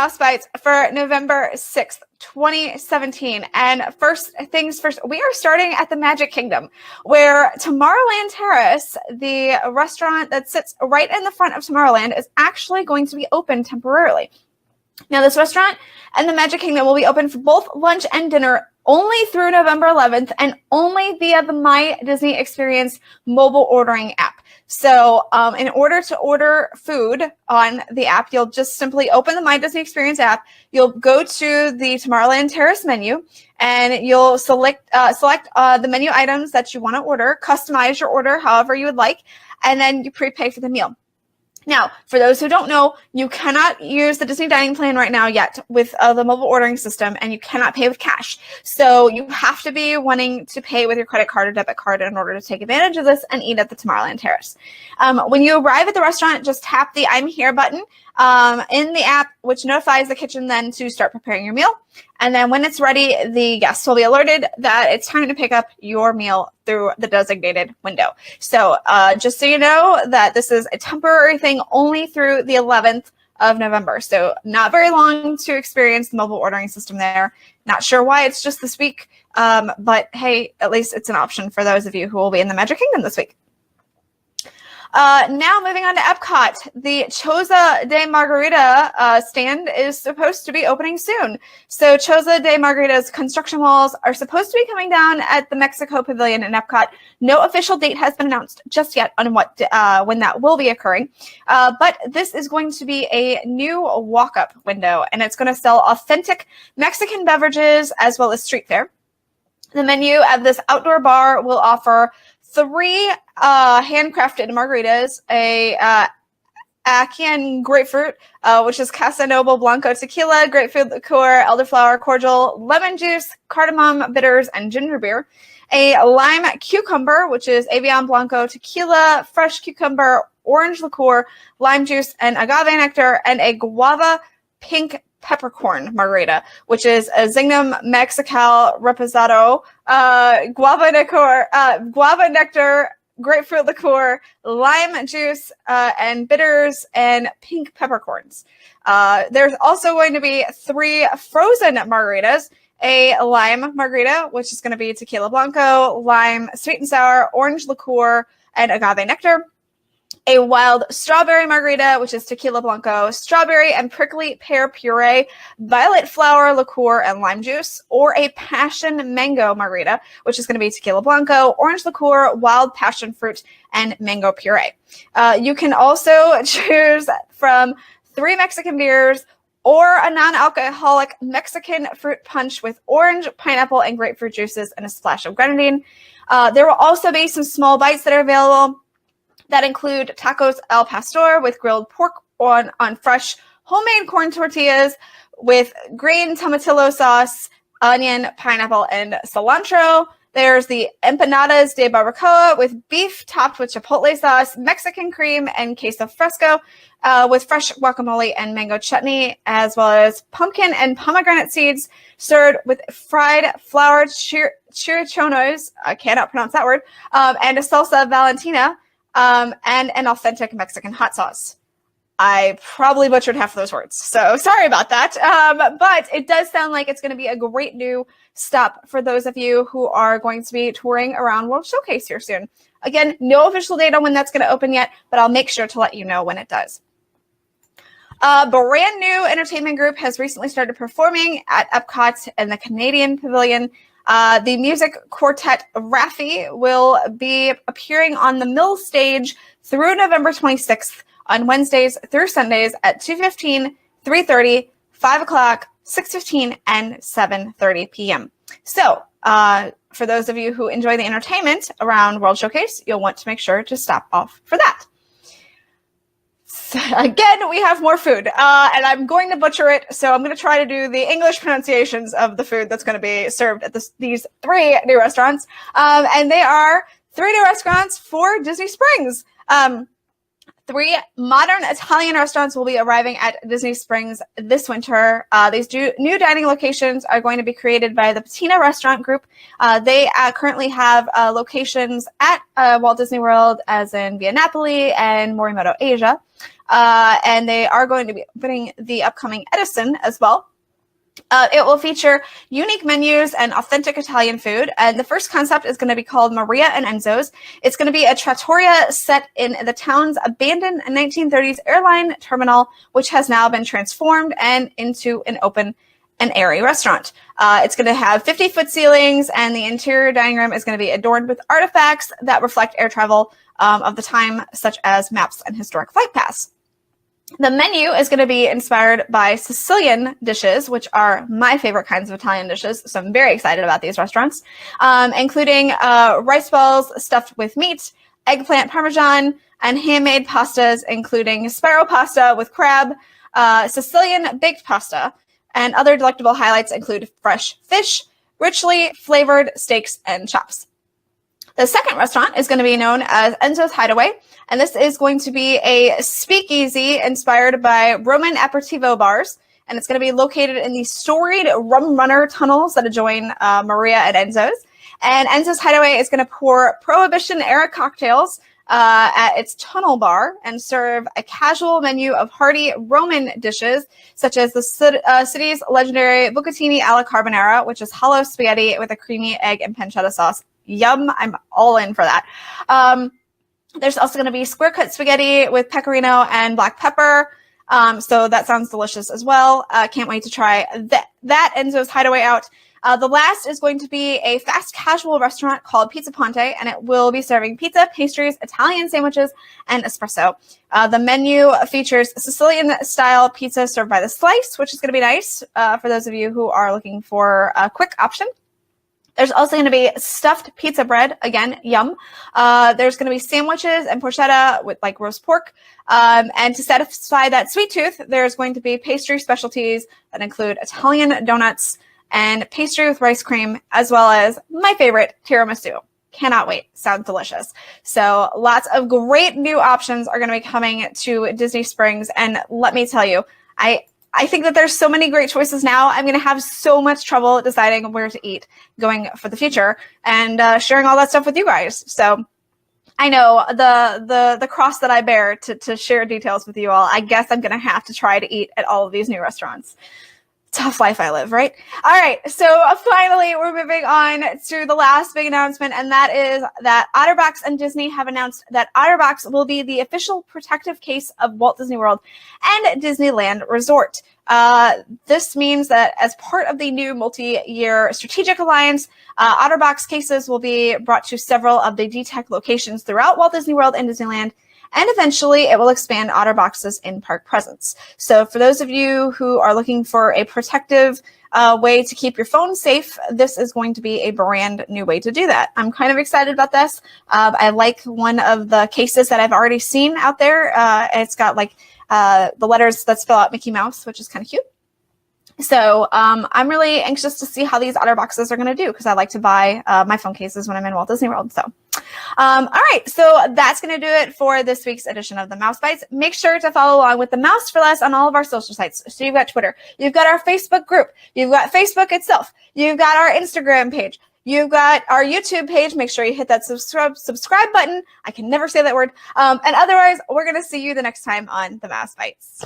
Mouse Bites for November 6th, 2017. And first things first, we are starting at the Magic Kingdom, where Tomorrowland Terrace, the restaurant that sits right in the front of Tomorrowland, is actually going to be open temporarily. Now, this restaurant and the Magic Kingdom will be open for both lunch and dinner only through November 11th and only via the My Disney Experience mobile ordering app. So in order to order food on the app, you'll just simply open the My Disney Experience app. You'll go to the Tomorrowland Terrace menu, and you'll select the menu items that you want to order, customize your order however you would like, and then you prepay for the meal. Now, for those who don't know, you cannot use the Disney Dining Plan right now yet with the mobile ordering system, and you cannot pay with cash. So you have to be wanting to pay with your credit card or debit card in order to take advantage of this and eat at the Tomorrowland Terrace. When you arrive at the restaurant, just tap the I'm Here button in the app, which notifies the kitchen then to start preparing your meal. And then when it's ready, the guests will be alerted that it's time to pick up your meal through the designated window. So just so you know that this is a temporary thing only through the 11th of November. So not very long to experience the mobile ordering system there. Not sure why it's just this week, but hey, at least it's an option for those of you who will be in the Magic Kingdom this week. Now moving on to Epcot, the Choza de Margarita stand is supposed to be opening soon. So Choza de Margarita's construction walls are supposed to be coming down at the Mexico Pavilion in Epcot. No official date has been announced just yet on when that will be occurring. But this is going to be a new walk-up window, and it's going to sell authentic Mexican beverages as well as street fare. The menu of this outdoor bar will offer 3 handcrafted margaritas, a Aquian grapefruit, which is Casa Noble Blanco tequila, grapefruit liqueur, elderflower cordial, lemon juice, cardamom bitters, and ginger beer. A lime cucumber, which is Avion Blanco tequila, fresh cucumber, orange liqueur, lime juice, and agave nectar, and a guava pink peppercorn margarita, which is a Zingnum Mexicali Reposado, guava nectar, grapefruit liqueur, lime juice, and bitters, and pink peppercorns. There's also going to be 3 frozen margaritas, a lime margarita, which is going to be tequila blanco, lime sweet and sour, orange liqueur, and agave nectar. A wild strawberry margarita, which is tequila blanco, strawberry and prickly pear puree, violet flower liqueur, and lime juice, or a passion mango margarita, which is going to be tequila blanco, orange liqueur, wild passion fruit, and mango puree. You can also choose from 3 Mexican beers or a non-alcoholic Mexican fruit punch with orange, pineapple, and grapefruit juices and a splash of grenadine. There will also be some small bites that are available that include tacos al pastor with grilled pork on fresh homemade corn tortillas with green tomatillo sauce, onion, pineapple, and cilantro. There's the empanadas de barbacoa with beef topped with chipotle sauce, Mexican cream, and queso fresco with fresh guacamole and mango chutney, as well as pumpkin and pomegranate seeds served with fried flour chirichones, I cannot pronounce that word, and a salsa valentina, and an authentic Mexican hot sauce. I probably butchered half of those words, so sorry about that. But it does sound like it's going to be a great new stop for those of you who are going to be touring around World Showcase here soon. Again, no official date on when that's going to open yet, but I'll make sure to let you know when it does. A brand new entertainment group has recently started performing at Epcot and the Canadian Pavilion. The music quartet Raffi will be appearing on the Mill stage through November 26th on Wednesdays through Sundays at 2:15, 3:30, 5 o'clock, 6:15, and 7:30 p.m. So for those of you who enjoy the entertainment around World Showcase, you'll want to make sure to stop off for that. Again, we have more food, and I'm going to butcher it, so I'm going to try to do the English pronunciations of the food that's going to be served at these 3 new restaurants, and they are 3 new restaurants for Disney Springs. 3 modern Italian restaurants will be arriving at Disney Springs this winter. These new dining locations are going to be created by the Patina Restaurant Group. They currently have locations at Walt Disney World, as in Via Napoli and Morimoto Asia. and they are going to be opening the upcoming Edison as well. It will feature unique menus and authentic Italian food. And the first concept is going to be called Maria and Enzo's. It's going to be a trattoria set in the town's abandoned 1930s airline terminal, which has now been transformed and into an open and airy restaurant. It's going to have 50-foot ceilings, and the interior dining room is going to be adorned with artifacts that reflect air travel of the time, such as maps and historic flight paths. The menu is going to be inspired by Sicilian dishes, which are my favorite kinds of Italian dishes. So I'm very excited about these restaurants, including rice balls stuffed with meat, eggplant parmesan, and handmade pastas, including sparrow pasta with crab, Sicilian baked pasta, and other delectable highlights include fresh fish, richly flavored steaks, and chops. The second restaurant is going to be known as Enzo's Hideaway, and this is going to be a speakeasy inspired by Roman aperitivo bars, and it's going to be located in the storied rum runner tunnels that adjoin Maria and Enzo's. And Enzo's Hideaway is going to pour Prohibition-era cocktails at its tunnel bar and serve a casual menu of hearty Roman dishes, such as the city's legendary bucatini alla carbonara, which is hollow spaghetti with a creamy egg and pancetta sauce. Yum, I'm all in for that. There's also going to be square cut spaghetti with pecorino and black pepper. So that sounds delicious as well. Can't wait to try that Enzo's Hideaway out. The last is going to be a fast casual restaurant called Pizza Ponte, and it will be serving pizza, pastries, Italian sandwiches, and espresso. The menu features Sicilian-style pizza served by the slice, which is going to be nice for those of you who are looking for a quick option. There's also going to be stuffed pizza bread. Again, yum. There's going to be sandwiches and porchetta with like roast pork. And to satisfy that sweet tooth, there's going to be pastry specialties that include Italian donuts and pastry with rice cream, as well as my favorite, tiramisu. Cannot wait. Sounds delicious. So lots of great new options are going to be coming to Disney Springs. And let me tell you, I think that there's so many great choices now. I'm going to have so much trouble deciding where to eat going for the future and sharing all that stuff with you guys. So I know the cross that I bear to share details with you all. I guess I'm going to have to try to eat at all of these new restaurants. Tough life I live, right? All right. So finally, we're moving on to the last big announcement, and that is that OtterBox and Disney have announced that OtterBox will be the official protective case of Walt Disney World and Disneyland Resort. This means that as part of the new multi-year strategic alliance, OtterBox cases will be brought to several of the DTEC locations throughout Walt Disney World and Disneyland. And eventually, it will expand OtterBox's in-park presence. So for those of you who are looking for a protective way to keep your phone safe, this is going to be a brand new way to do that. I'm kind of excited about this. I like one of the cases that I've already seen out there. It's got like the letters that spell out Mickey Mouse, which is kind of cute. So I'm really anxious to see how these OtterBoxes are going to do because I like to buy my phone cases when I'm in Walt Disney World. So, all right. So that's going to do it for this week's edition of the Mouse Bites. Make sure to follow along with the Mouse for Less on all of our social sites. So you've got Twitter, you've got our Facebook group, you've got Facebook itself, you've got our Instagram page, you've got our YouTube page. Make sure you hit that subscribe button. I can never say that word. And otherwise, we're going to see you the next time on the Mouse Bites.